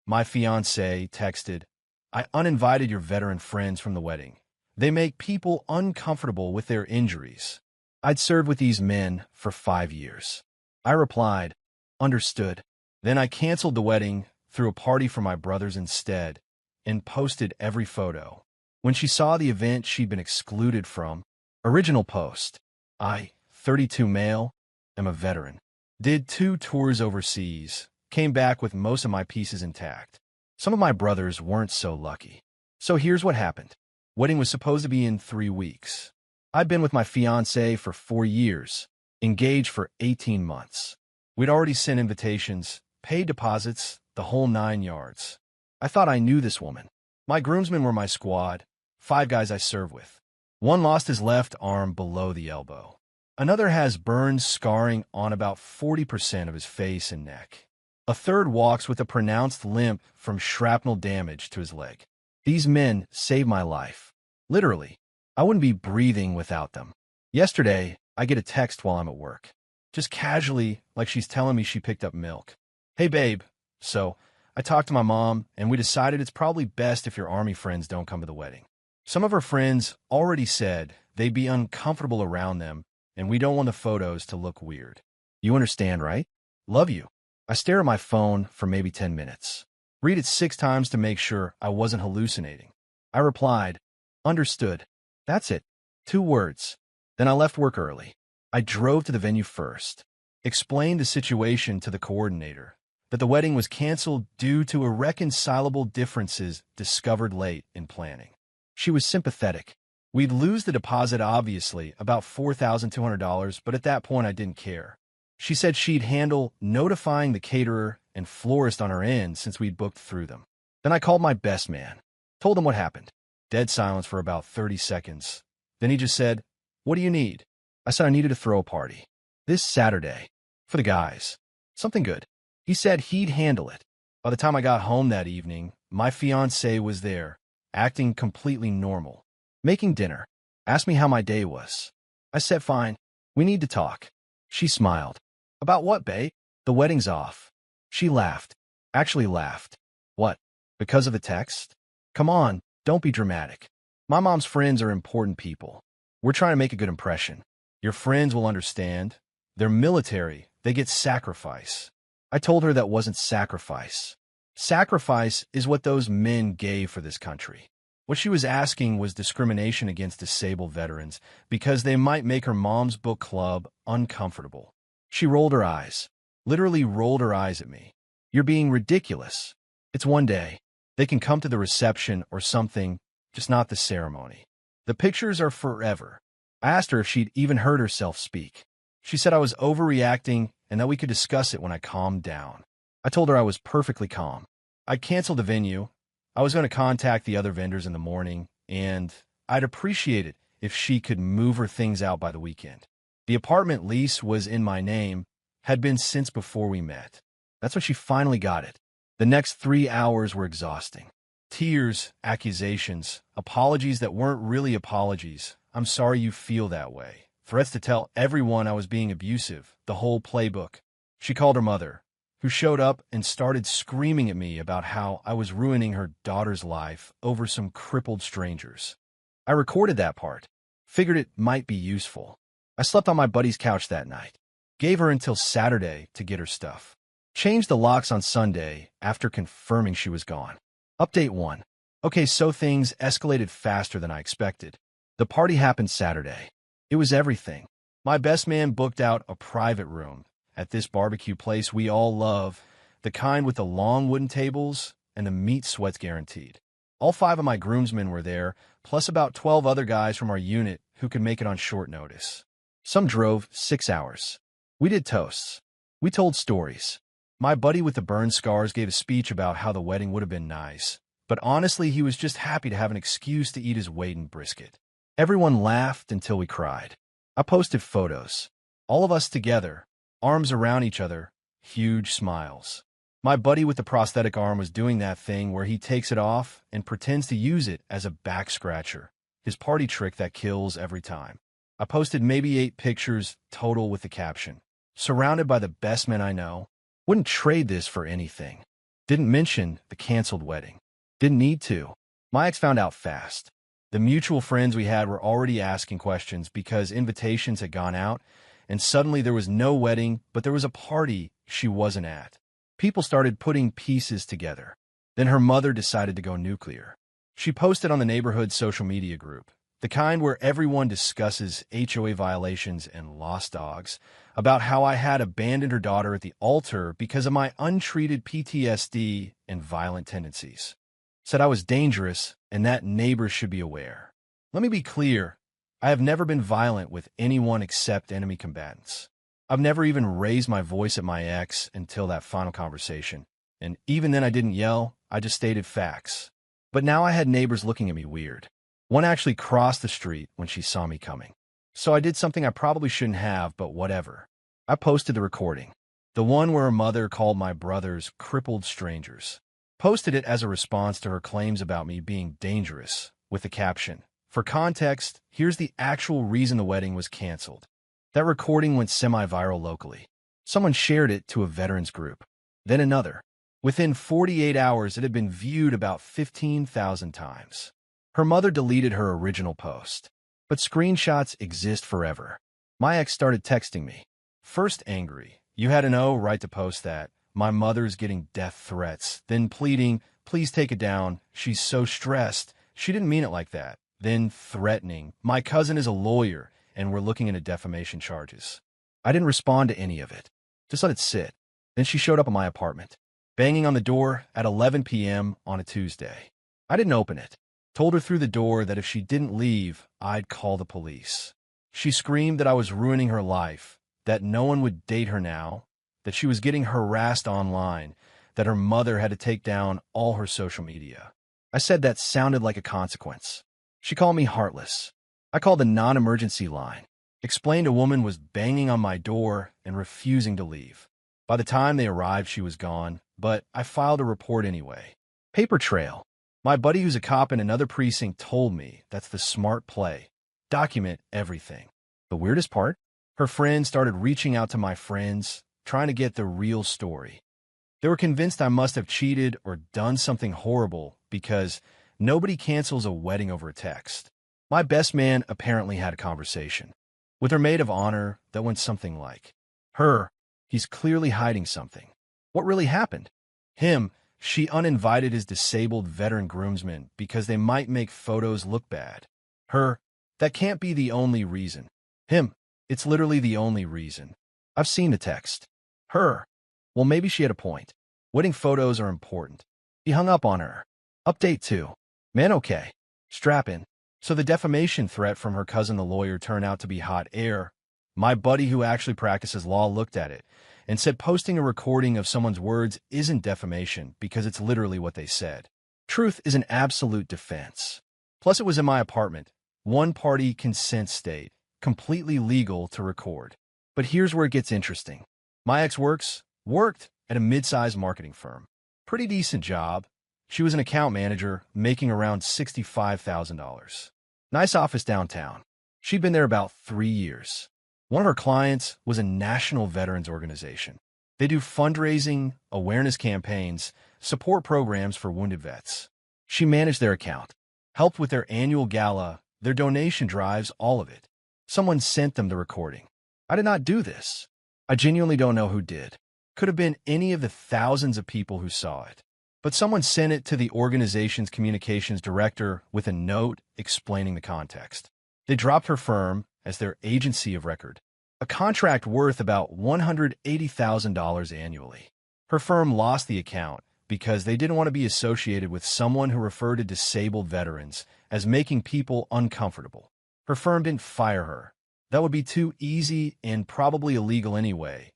My fiancée texted, "I uninvited your veteran friends from the wedding. They make people uncomfortable with their injuries." I'd served with these men for 5 years. I replied, "Understood." Then I canceled the wedding, threw a party for my brothers instead, and posted every photo. When she saw the event she'd been excluded from, original post, I, 32 male, am a veteran. Did 2 tours overseas, came back with most of my pieces intact. Some of my brothers weren't so lucky. So here's what happened. Wedding was supposed to be in 3 weeks. I'd been with my fiancée for 4 years, engaged for 18 months. We'd already sent invitations, paid deposits, the whole 9 yards. I thought I knew this woman. My groomsmen were my squad, 5 guys I serve with. One lost his left arm below the elbow. Another has burns scarring on about 40% of his face and neck. A third walks with a pronounced limp from shrapnel damage to his leg. These men saved my life. Literally, I wouldn't be breathing without them. Yesterday, I get a text while I'm at work. Just casually, like she's telling me she picked up milk. "Hey babe, so I talked to my mom, and we decided it's probably best if your army friends don't come to the wedding. Some of her friends already said they'd be uncomfortable around them, and we don't want the photos to look weird. You understand, right? Love you." I stare at my phone for maybe 10 minutes. Read it 6 times to make sure I wasn't hallucinating. I replied, "Understood." That's it. 2 words. Then I left work early. I drove to the venue first, explained the situation to the coordinator, that the wedding was canceled due to irreconcilable differences discovered late in planning. She was sympathetic. We'd lose the deposit, obviously, about $4,200, but at that point I didn't care. She said she'd handle notifying the caterer and florist on her end since we'd booked through them. Then I called my best man, told him what happened. Dead silence for about 30 seconds. Then he just said, "What do you need?" I said I needed to throw a party. This Saturday. For the guys. Something good. He said he'd handle it. By the time I got home that evening, my fiancée was there, acting completely normal. Making dinner. Asked me how my day was. I said, "Fine. We need to talk." She smiled. "About what, babe?" "The wedding's off." She laughed. Actually laughed. "What? Because of the text?" "Come on, don't be dramatic. My mom's friends are important people. We're trying to make a good impression. Your friends will understand. They're military. They get sacrifice." I told her that wasn't sacrifice. Sacrifice is what those men gave for this country. What she was asking was discrimination against disabled veterans because they might make her mom's book club uncomfortable. She rolled her eyes. Literally rolled her eyes at me. "You're being ridiculous. It's one day. They can come to the reception or something, just not the ceremony. The pictures are forever." I asked her if she'd even heard herself speak. She said I was overreacting and that we could discuss it when I calmed down. I told her I was perfectly calm. I'd canceled the venue. I was going to contact the other vendors in the morning, and I'd appreciate it if she could move her things out by the weekend. The apartment lease was in my name, had been since before we met. That's when she finally got it. The next 3 hours were exhausting. Tears, accusations, apologies that weren't really apologies. "I'm sorry you feel that way." Threats to tell everyone I was being abusive, the whole playbook. She called her mother, who showed up and started screaming at me about how I was ruining her daughter's life over some crippled strangers. I recorded that part, figured it might be useful. I slept on my buddy's couch that night. Gave her until Saturday to get her stuff. Changed the locks on Sunday after confirming she was gone. Update 1. Okay, so things escalated faster than I expected. The party happened Saturday. It was everything. My best man booked out a private room at this barbecue place we all love, the kind with the long wooden tables and the meat sweats guaranteed. All 5 of my groomsmen were there, plus about 12 other guys from our unit who could make it on short notice. Some drove 6 hours. We did toasts. We told stories. My buddy with the burn scars gave a speech about how the wedding would have been nice, but honestly he was just happy to have an excuse to eat his weight in brisket. Everyone laughed until we cried. I posted photos. All of us together, arms around each other, huge smiles. My buddy with the prosthetic arm was doing that thing where he takes it off and pretends to use it as a back scratcher, his party trick that kills every time. I posted maybe 8 pictures total with the caption, "Surrounded by the best men I know. Wouldn't trade this for anything." Didn't mention the canceled wedding. Didn't need to. My ex found out fast. The mutual friends we had were already asking questions because invitations had gone out, and suddenly there was no wedding, but there was a party she wasn't at. People started putting pieces together. Then her mother decided to go nuclear. She posted on the neighborhood social media group, the kind where everyone discusses HOA violations and lost dogs, about how I had abandoned her daughter at the altar because of my untreated PTSD and violent tendencies. Said I was dangerous and that neighbors should be aware. Let me be clear, I have never been violent with anyone except enemy combatants. I've never even raised my voice at my ex until that final conversation, and even then I didn't yell, I just stated facts. But now I had neighbors looking at me weird. One actually crossed the street when she saw me coming. So I did something I probably shouldn't have, but whatever. I posted the recording, the one where her mother called my brothers crippled strangers. Posted it as a response to her claims about me being dangerous, with the caption, "For context, here's the actual reason the wedding was canceled." That recording went semi-viral locally. Someone shared it to a veterans group, then another. Within 48 hours, it had been viewed about 15,000 times. Her mother deleted her original post, but screenshots exist forever. My ex started texting me. First angry, "You had an O right to post that. My mother's getting death threats." Then pleading, "Please take it down. She's so stressed. She didn't mean it like that." Then threatening, "My cousin is a lawyer, and we're looking into defamation charges." I didn't respond to any of it. Just let it sit. Then she showed up at my apartment, banging on the door at 11 p.m. on a Tuesday. I didn't open it. Told her through the door that if she didn't leave, I'd call the police. She screamed that I was ruining her life, that no one would date her now, that she was getting harassed online, that her mother had to take down all her social media. I said that sounded like a consequence. She called me heartless. I called the non-emergency line, explained a woman was banging on my door and refusing to leave. By the time they arrived, she was gone, but I filed a report anyway. Paper trail. My buddy who's a cop in another precinct told me that's the smart play. Document everything. The weirdest part? Her friends started reaching out to my friends, trying to get the real story. They were convinced I must have cheated or done something horrible because nobody cancels a wedding over a text. My best man apparently had a conversation with her maid of honor that went something like, he's clearly hiding something. What really happened? Him, she uninvited his disabled veteran groomsmen because they might make photos look bad. That can't be the only reason. Him, it's literally the only reason. I've seen the text. Well, maybe she had a point. Wedding photos are important. He hung up on her. Update 2. Man, okay. Strap in. So the defamation threat from her cousin the lawyer turned out to be hot air. My buddy who actually practices law looked at it and said posting a recording of someone's words isn't defamation because it's literally what they said. Truth is an absolute defense. Plus, it was in my apartment. One-party consent state, completely legal to record. But here's where it gets interesting. My ex worked at a mid-sized marketing firm. Pretty decent job. She was an account manager, making around $65,000. Nice office downtown. She'd been there about 3 years. One of her clients was a national veterans organization. They do fundraising, awareness campaigns, support programs for wounded vets. She managed their account, helped with their annual gala, their donation drives, all of it. Someone sent them the recording. I did not do this. I genuinely don't know who did. Could have been any of the thousands of people who saw it. But someone sent it to the organization's communications director with a note explaining the context. They dropped her firm as their agency of record, a contract worth about $180,000 annually. Her firm lost the account because they didn't want to be associated with someone who referred to disabled veterans as making people uncomfortable. Her firm didn't fire her. That would be too easy and probably illegal anyway,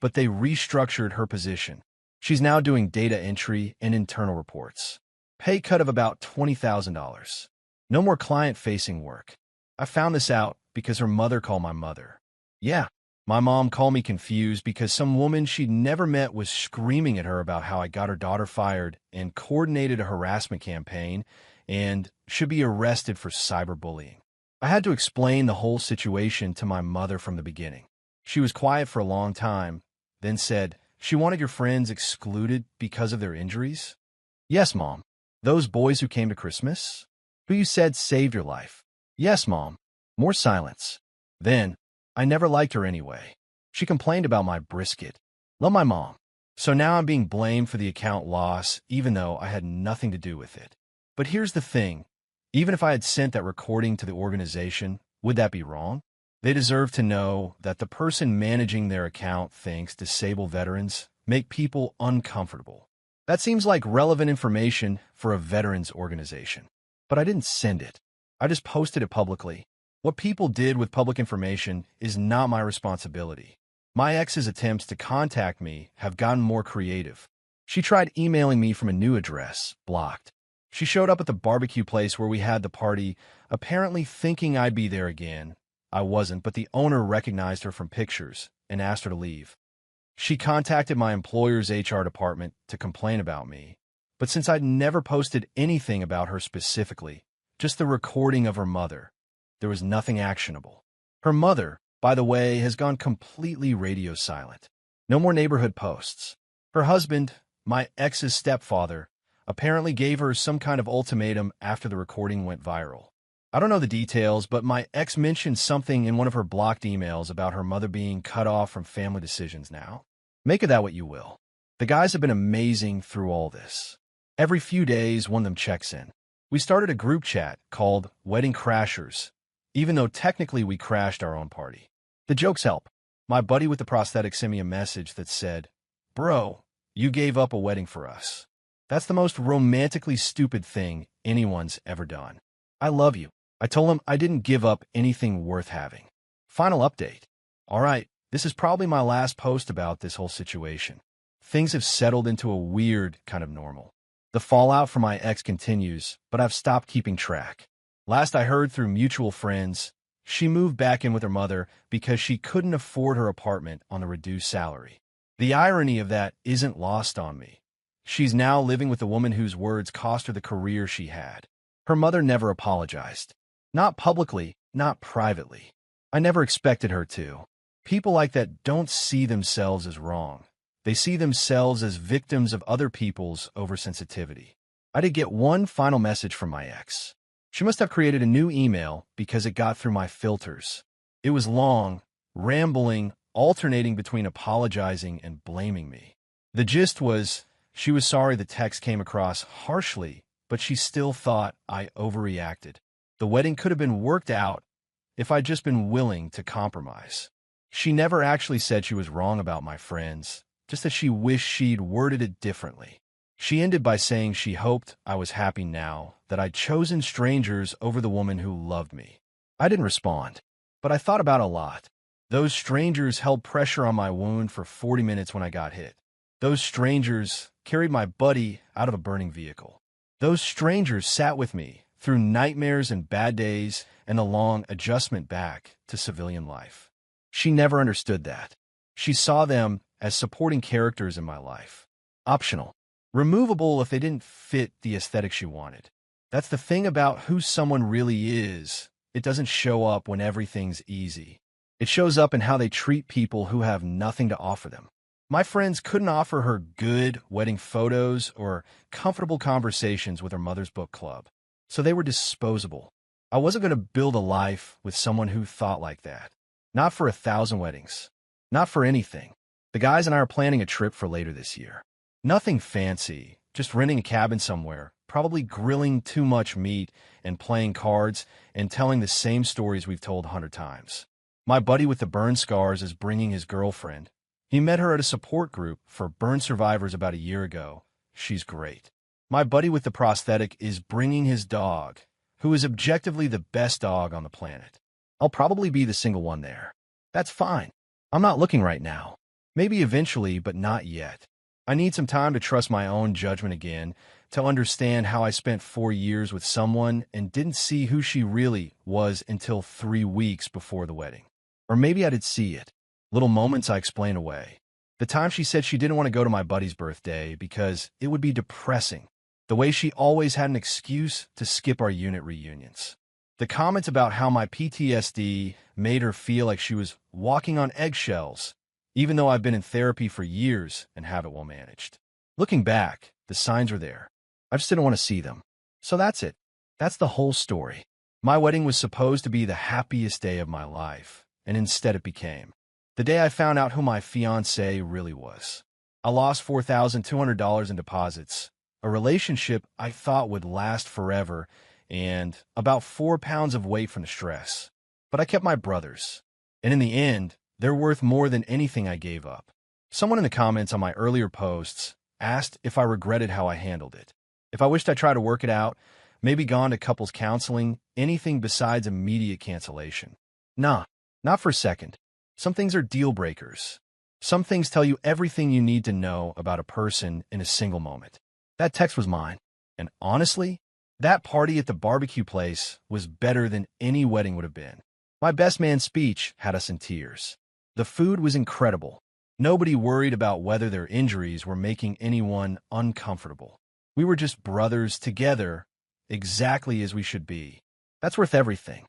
but they restructured her position. She's now doing data entry and internal reports. Pay cut of about $20,000. No more client-facing work. I found this out because her mother called my mother. Yeah, my mom called me confused because some woman she'd never met was screaming at her about how I got her daughter fired and coordinated a harassment campaign and should be arrested for cyberbullying. I had to explain the whole situation to my mother from the beginning. She was quiet for a long time, then said, She wanted your friends excluded because of their injuries? Yes, Mom. Those boys who came to Christmas? Who you said saved your life? Yes, Mom. More silence. Then, I never liked her anyway. She complained about my brisket. Love my mom. So now I'm being blamed for the account loss, even though I had nothing to do with it. But here's the thing. Even if I had sent that recording to the organization, would that be wrong? They deserve to know that the person managing their account thinks disabled veterans make people uncomfortable. That seems like relevant information for a veterans organization. But I didn't send it. I just posted it publicly. What people did with public information is not my responsibility. My ex's attempts to contact me have gotten more creative. She tried emailing me from a new address, blocked. She showed up at the barbecue place where we had the party, apparently thinking I'd be there again. I wasn't, but the owner recognized her from pictures and asked her to leave. She contacted my employer's HR department to complain about me. But since I'd never posted anything about her specifically, just the recording of her mother, there was nothing actionable. Her mother, by the way, has gone completely radio silent. No more neighborhood posts. Her husband, my ex's stepfather, apparently gave her some kind of ultimatum after the recording went viral. I don't know the details, but my ex mentioned something in one of her blocked emails about her mother being cut off from family decisions now. Make of that what you will. The guys have been amazing through all this. Every few days, one of them checks in. We started a group chat called Wedding Crashers, even though technically we crashed our own party. The jokes help. My buddy with the prosthetic sent me a message that said, "Bro, you gave up a wedding for us. That's the most romantically stupid thing anyone's ever done. I love you." I told him I didn't give up anything worth having. Final update. All right, this is probably my last post about this whole situation. Things have settled into a weird kind of normal. The fallout from my ex continues, but I've stopped keeping track. Last I heard through mutual friends, she moved back in with her mother because she couldn't afford her apartment on a reduced salary. The irony of that isn't lost on me. She's now living with a woman whose words cost her the career she had. Her mother never apologized. Not publicly, not privately. I never expected her to. People like that don't see themselves as wrong. They see themselves as victims of other people's oversensitivity. I did get one final message from my ex. She must have created a new email because it got through my filters. It was long, rambling, alternating between apologizing and blaming me. The gist was, she was sorry the text came across harshly, but she still thought I overreacted. The wedding could have been worked out if I'd just been willing to compromise. She never actually said she was wrong about my friends, just that she wished she'd worded it differently. She ended by saying she hoped I was happy now that I'd chosen strangers over the woman who loved me. I didn't respond, but I thought about it a lot. Those strangers held pressure on my wound for 40 minutes when I got hit. Those strangers carried my buddy out of a burning vehicle. Those strangers sat with me through nightmares and bad days and the long adjustment back to civilian life. She never understood that. She saw them as supporting characters in my life. Optional. Removable if they didn't fit the aesthetic she wanted. That's the thing about who someone really is. It doesn't show up when everything's easy. It shows up in how they treat people who have nothing to offer them. My friends couldn't offer her good wedding photos or comfortable conversations with her mother's book club. So they were disposable. I wasn't going to build a life with someone who thought like that. Not for 1,000 weddings. Not for anything. The guys and I are planning a trip for later this year. Nothing fancy, just renting a cabin somewhere, probably grilling too much meat and playing cards and telling the same stories we've told 100 times. My buddy with the burn scars is bringing his girlfriend. He met her at a support group for burn survivors about a year ago. She's great. My buddy with the prosthetic is bringing his dog, who is objectively the best dog on the planet. I'll probably be the single one there. That's fine. I'm not looking right now. Maybe eventually, but not yet. I need some time to trust my own judgment again, to understand how I spent 4 years with someone and didn't see who she really was until 3 weeks before the wedding. Or maybe I did see it. Little moments I explain away. The time she said she didn't want to go to my buddy's birthday because it would be depressing. The way she always had an excuse to skip our unit reunions. The comments about how my PTSD made her feel like she was walking on eggshells. even though I've been in therapy for years and have it well managed. Looking back, the signs were there. I just didn't want to see them. So that's it. That's the whole story. My wedding was supposed to be the happiest day of my life, and instead it became the day I found out who my fiancée really was. I lost $4,200 in deposits, a relationship I thought would last forever, and about 4 pounds of weight from the stress. But I kept my brothers, and in the end, they're worth more than anything I gave up. Someone in the comments on my earlier posts asked if I regretted how I handled it. If I wished I tried to work it out, maybe gone to couples counseling, anything besides immediate cancellation. Nah, not for a second. Some things are deal breakers. Some things tell you everything you need to know about a person in a single moment. That text was mine. And honestly, that party at the barbecue place was better than any wedding would have been. My best man's speech had us in tears. The food was incredible. Nobody worried about whether their injuries were making anyone uncomfortable. We were just brothers together, exactly as we should be. That's worth everything.